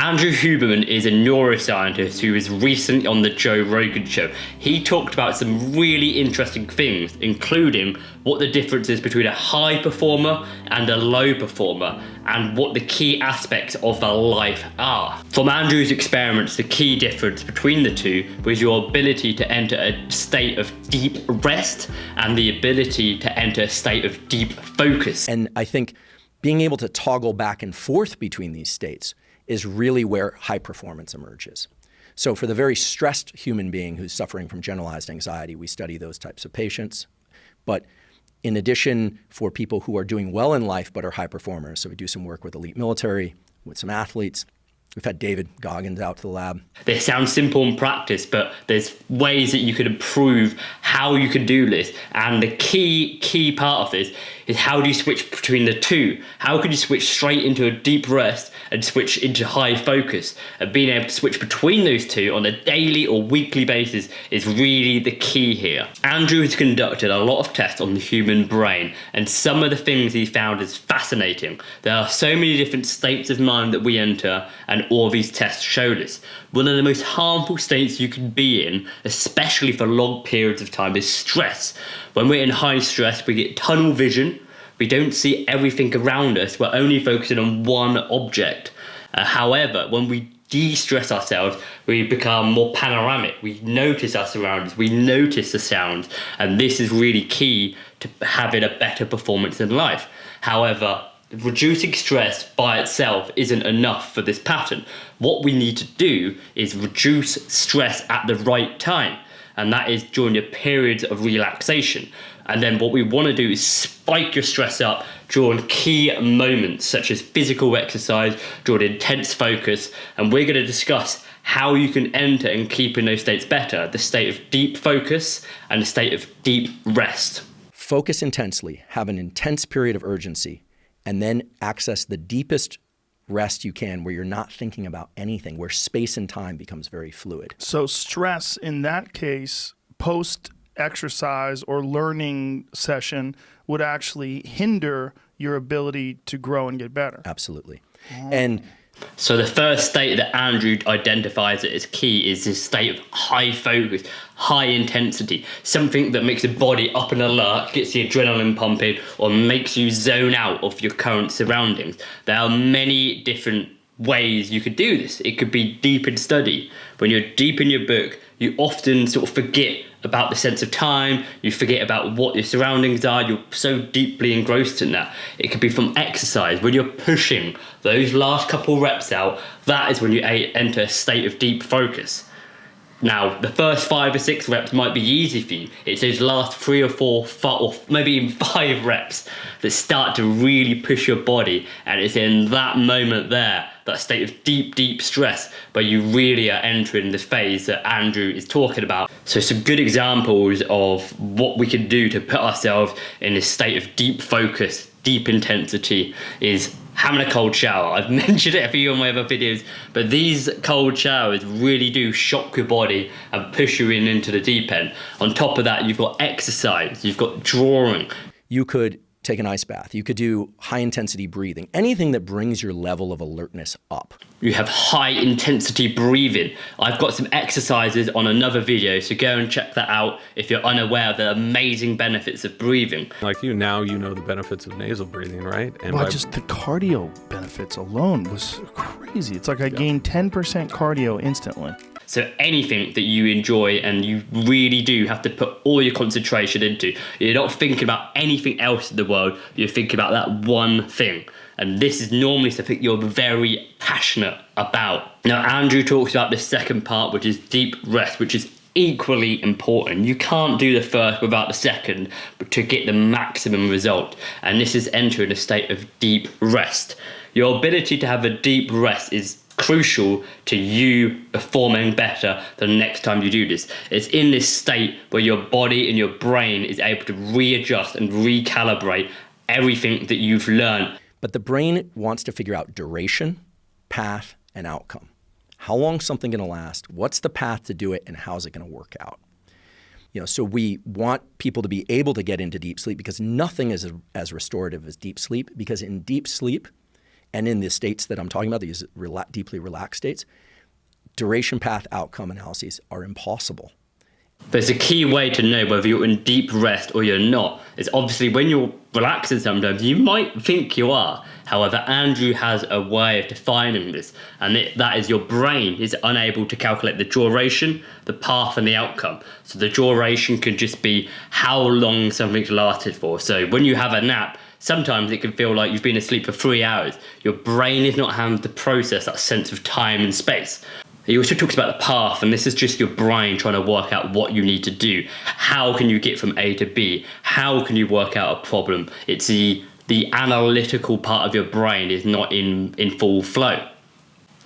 Andrew Huberman is a neuroscientist who was recently on the Joe Rogan show. He talked about some really interesting things, including what the difference is between a high performer and a low performer, and what the key aspects of their life are. From Andrew's experiments, the key difference between the two was your ability to enter a state of deep rest and the ability to enter a state of deep focus. And I think being able to toggle back and forth between these states is really where high performance emerges. So for the very stressed human being who's suffering from generalized anxiety, we study those types of patients. But in addition, for people who are doing well in life but are high performers, so we do some work with elite military, with some athletes. We've had David Goggins out to the lab. They sound simple in practice, but there's ways that you could improve how you can do this. And the key part of this is, how do you switch between the two? How can you switch straight into a deep rest and switch into high focus? And being able to switch between those two on a daily or weekly basis is really the key here. Andrew has conducted a lot of tests on the human brain, and some of the things he found is fascinating. There are so many different states of mind that we enter, and all these tests show this. One of the most harmful states you can be in, especially for long periods of time, is stress. When we're in high stress, we get tunnel vision. We don't see everything around us. We're only focusing on one object. However, when we de-stress ourselves, we become more panoramic. We notice our surroundings. We notice the sounds. And this is really key to having a better performance in life. However, reducing stress by itself isn't enough for this pattern. What we need to do is reduce stress at the right time, and that is during your periods of relaxation. And then what we want to do is spike your stress up during key moments, such as physical exercise, during intense focus. And we're going to discuss how you can enter and keep in those states better, the state of deep focus and the state of deep rest. Focus intensely, have an intense period of urgency, and then access the deepest rest you can, where you're not thinking about anything, where space and time becomes very fluid. So stress in that case, post-exercise or learning session, would actually hinder your ability to grow and get better. Absolutely. And so the first state that Andrew identifies as key is this state of high focus, high intensity, something that makes the body up and alert, gets the adrenaline pumping, or makes you zone out of your current surroundings. There are many different ways you could do this. It could be deep in study. When you're deep in your book, you often sort of forget about the sense of time, you forget about what your surroundings are, you're so deeply engrossed in that. It could be from exercise. When you're pushing those last couple reps out, that is when you enter a state of deep focus. Now, the first 5 or 6 reps might be easy for you. It's those last 3 or 4, or maybe even 5 reps that start to really push your body. And it's in that moment there, that state of deep stress, where you really are entering the phase that Andrew is talking about. So some good examples of what we can do to put ourselves in this state of deep focus, deep intensity, is having a cold shower. I've mentioned it a few of my other videos, but these cold showers really do shock your body and push you into the deep end. On top of that, you've got exercise, you've got drawing. You could take an ice bath. You could do high intensity breathing, anything that brings your level of alertness up. You have high intensity breathing. I've got some exercises on another video, so go and check that out if you're unaware of the amazing benefits of breathing. Like now you know the benefits of nasal breathing, right? And Well, just the cardio benefits alone was crazy. It's like I gained 10% cardio instantly. So anything that you enjoy and you really do have to put all your concentration into, you're not thinking about anything else in the world, you're thinking about that one thing. And this is normally something you're very passionate about. Now, Andrew talks about the second part, which is deep rest, which is equally important. You can't do the first without the second to get the maximum result. And this is entering a state of deep rest. Your ability to have a deep rest is crucial to you performing better the next time you do this. It's in this state where your body and your brain is able to readjust and recalibrate everything that you've learned. But the brain wants to figure out duration, path, and outcome. How long is something going to last? What's the path to do it, and how's it going to work out? So we want people to be able to get into deep sleep, because nothing is as restorative as deep sleep, because in deep sleep, and in the states that I'm talking about, these deeply relaxed states, duration path outcome analyses are impossible. There's a key way to know whether you're in deep rest or you're not. It's obviously when you're relaxing sometimes, you might think you are. However, Andrew has a way of defining this, and that is your brain is unable to calculate the duration, the path, and the outcome. So the duration can just be how long something's lasted for. So when you have a nap, sometimes it can feel like you've been asleep for 3 hours. Your brain is not having to process that sense of time and space. He also talks about the path, and this is just your brain trying to work out what you need to do. How can you get from A to B? How can you work out a problem? It's the analytical part of your brain is not in full flow.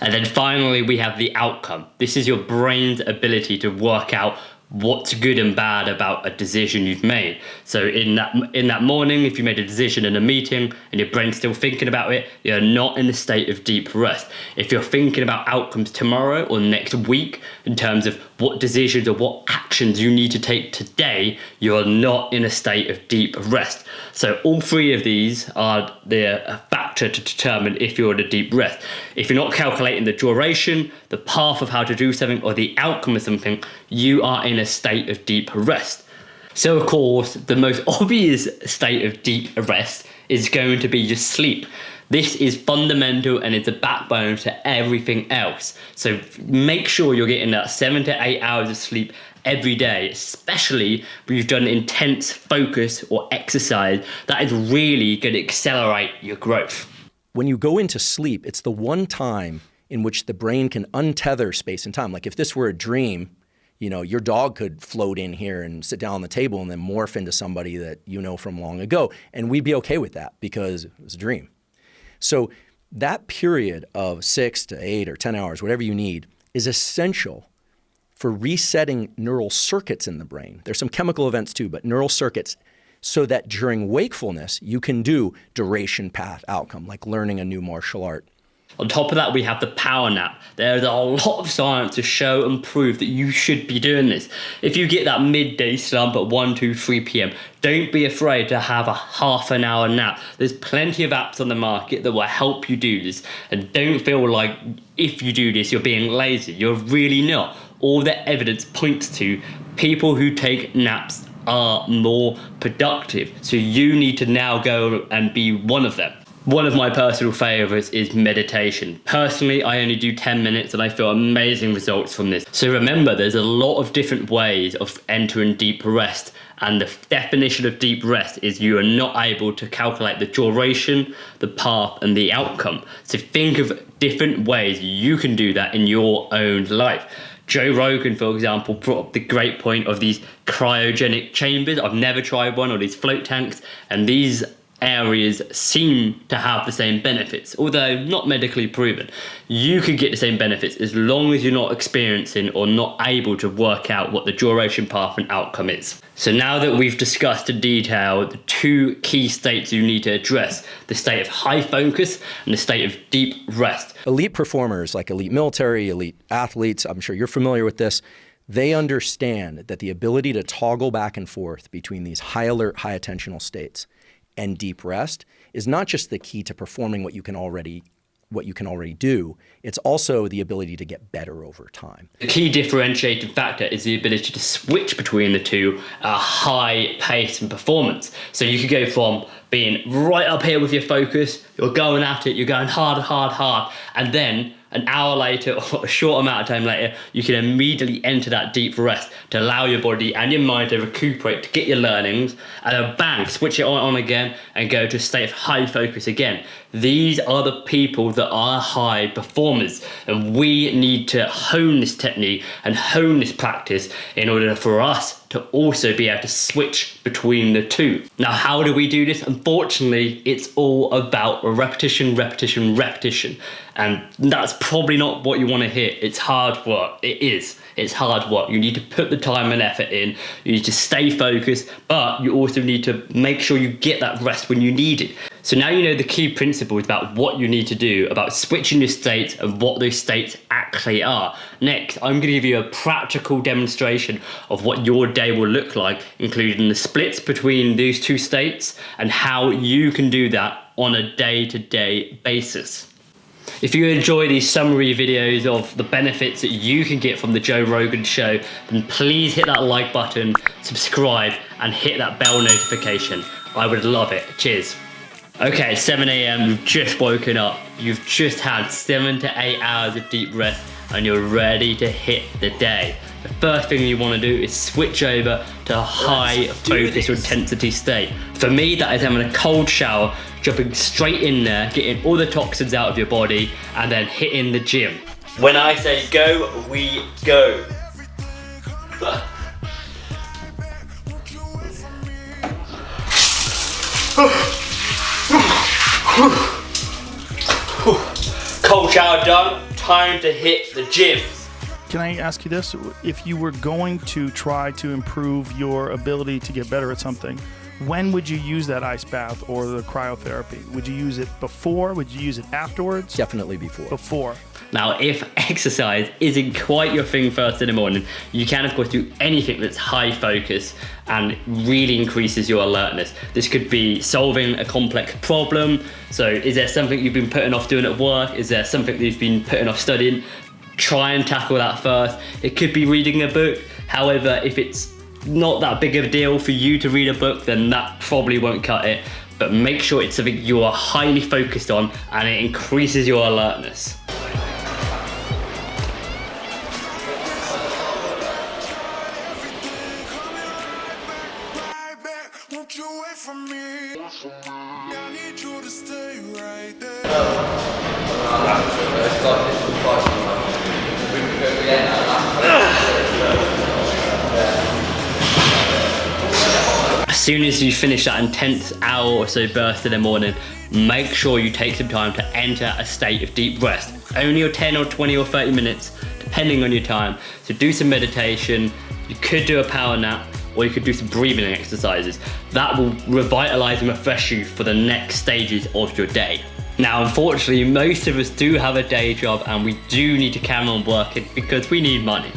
And then finally, we have the outcome. This is your brain's ability to work out what's good and bad about a decision you've made. So in that morning, if you made a decision in a meeting and your brain's still thinking about it, you're not in a state of deep rest. If you're thinking about outcomes tomorrow or next week in terms of what decisions or what actions you need to take today, you're not in a state of deep rest. So all three of these are a factor to determine if you're in a deep rest. If you're not calculating the duration, the path of how to do something, or the outcome of something, you are in a state of deep rest. So of course, the most obvious state of deep rest is going to be your sleep. This is fundamental and it's a backbone to everything else. So make sure you're getting that 7 to 8 hours of sleep every day, especially when you've done intense focus or exercise. That is really going to accelerate your growth. When you go into sleep, it's the one time in which the brain can untether space and time. Like if this were a dream, your dog could float in here and sit down on the table and then morph into somebody that you know from long ago. And we'd be okay with that because it was a dream. So that period of 6 to 8 or 10 hours, whatever you need, is essential for resetting neural circuits in the brain. There's some chemical events too, but neural circuits, so that during wakefulness, you can do duration path outcome, like learning a new martial art. On top of that, we have the power nap. There's a lot of science to show and prove that you should be doing this. If you get that midday slump at 1, 2, 3 p.m., don't be afraid to have a half an hour nap. There's plenty of apps on the market that will help you do this. And don't feel like if you do this, you're being lazy. You're really not. All the evidence points to people who take naps are more productive. So you need to now go and be one of them. One of my personal favorites is meditation. Personally, I only do 10 minutes and I feel amazing results from this. So remember, there's a lot of different ways of entering deep rest. And the definition of deep rest is you are not able to calculate the duration, the path, and the outcome. So think of different ways you can do that in your own life. Joe Rogan, for example, brought up the great point of these cryogenic chambers. I've never tried one, or these float tanks, and these areas seem to have the same benefits, although not medically proven. You could get the same benefits as long as you're not experiencing or not able to work out what the duration, path, and outcome is. So now that we've discussed in detail the two key states you need to address, the state of high focus and the state of deep rest. Elite performers like elite military, elite athletes, I'm sure you're familiar with this, they understand that the ability to toggle back and forth between these high alert, high attentional states and deep rest is not just the key to performing what you can already do, it's also the ability to get better over time. The key differentiating factor is the ability to switch between the two at a high pace and performance. So you could go from being right up here with your focus, you're going at it, you're going hard, and then an hour later or a short amount of time later, you can immediately enter that deep rest to allow your body and your mind to recuperate, to get your learnings, and then bang, switch it on again and go to a state of high focus again. These are the people that are high performers, and we need to hone this technique and hone this practice in order for us to also be able to switch between the two. Now, how do we do this? Unfortunately, it's all about repetition. And that's probably not what you want to hear. It's hard work. It is. It's hard work. You need to put the time and effort in. You need to stay focused, but you also need to make sure you get that rest when you need it. So now you know the key principles about what you need to do, about switching your states and what those states actually are. Next, I'm going to give you a practical demonstration of what your day will look like, including the splits between these two states and how you can do that on a day-to-day basis. If you enjoy these summary videos of the benefits that you can get from the Joe Rogan show, then please hit that like button, subscribe, and hit that bell notification. I would love it. Cheers. Okay, 7 a.m, you've just woken up. You've just had 7 to 8 hours of deep rest and you're ready to hit the day. The first thing you want to do is switch over to a high focus or intensity state. For me, that is having a cold shower, jumping straight in there, getting all the toxins out of your body, and then hitting the gym. When I say go, we go. Cold shower done, time to hit the gym. Can I ask you this? If you were going to try to improve your ability to get better at something, when would you use that ice bath or the cryotherapy? Would you use it before? Would you use it afterwards? Definitely before. Before. Now, if exercise isn't quite your thing first in the morning, you can of course do anything that's high focus and really increases your alertness. This could be solving a complex problem. So is there something you've been putting off doing at work? Is there something that you've been putting off studying? Try and tackle that first. It could be reading a book. However, if it's not that big of a deal for you to read a book, then that probably won't cut it. But make sure it's something you are highly focused on and it increases your alertness. As soon as you finish that intense hour or so burst in the morning, make sure you take some time to enter a state of deep rest. Only 10 or 20 or 30 minutes, depending on your time. So do some meditation, you could do a power nap, or you could do some breathing exercises. That will revitalize and refresh you for the next stages of your day. Now, unfortunately, most of us do have a day job and we do need to carry on working because we need money.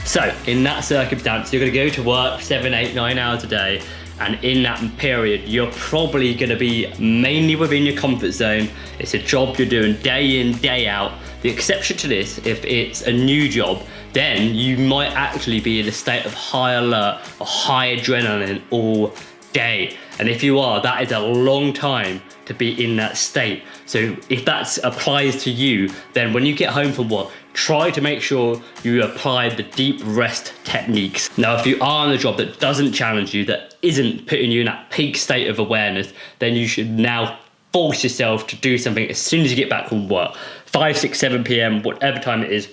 So in that circumstance, you're gonna go to work 7, 8, 9 hours a day, and in that period, you're probably gonna be mainly within your comfort zone. It's a job you're doing day in, day out. The exception to this, if it's a new job, then you might actually be in a state of high alert or high adrenaline all day. And if you are, that is a long time to be in that state. So if that applies to you, then when you get home from work, try to make sure you apply the deep rest techniques. Now, if you are in a job that doesn't challenge you, that isn't putting you in that peak state of awareness, then you should now force yourself to do something as soon as you get back from work. 5, 6, 7 p.m, whatever time it is,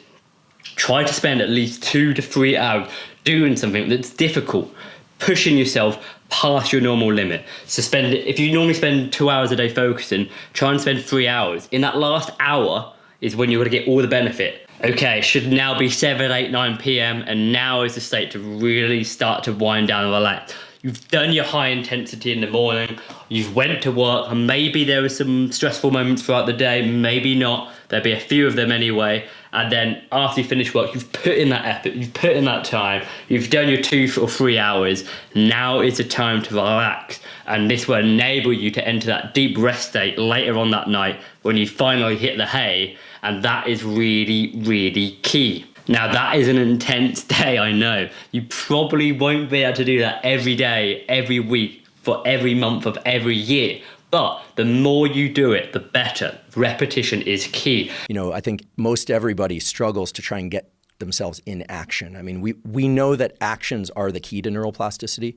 try to spend at least 2 to 3 hours doing something that's difficult, pushing yourself past your normal limit. So if you normally spend 2 hours a day focusing, try and spend 3 hours. In that last hour is when you're gonna get all the benefit. Okay, should now be 7, 8, 9 p.m, and now is the state to really start to wind down and relax. You've done your high intensity in the morning, you've went to work, and maybe there were some stressful moments throughout the day, maybe not, there'll be a few of them anyway, and then after you finish work, you've put in that effort, you've put in that time, you've done your 2 or 3 hours, now is the time to relax, and this will enable you to enter that deep rest state later on that night when you finally hit the hay, and that is really, really key. Now that is an intense day, I know. You probably won't be able to do that every day, every week, for every month of every year. But the more you do it, the better. Repetition is key. You know, I think most everybody struggles to try and get themselves in action. I mean, we know that actions are the key to neuroplasticity.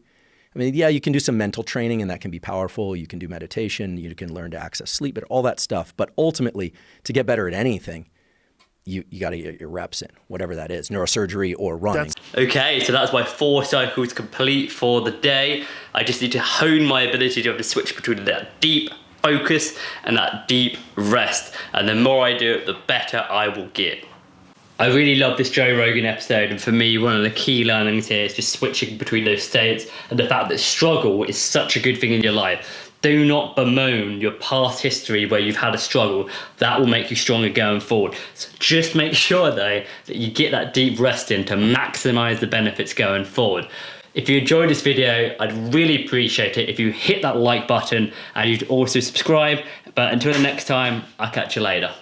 I mean, yeah, you can do some mental training and that can be powerful. You can do meditation, you can learn to access sleep, but all that stuff. But ultimately, to get better at anything, you got to get your reps in, whatever that is, neurosurgery or running. Okay, so that's my 4 cycles complete for the day. I just need to hone my ability to be able to switch between that deep focus and that deep rest. And the more I do it, the better I will get. I really love this Joe Rogan episode, and for me, one of the key learnings here is just switching between those states and the fact that struggle is such a good thing in your life. Do not bemoan your past history where you've had a struggle. That will make you stronger going forward. So just make sure though that you get that deep rest in to maximize the benefits going forward. If you enjoyed this video, I'd really appreciate it if you hit that like button and you'd also subscribe. But until the next time, I'll catch you later.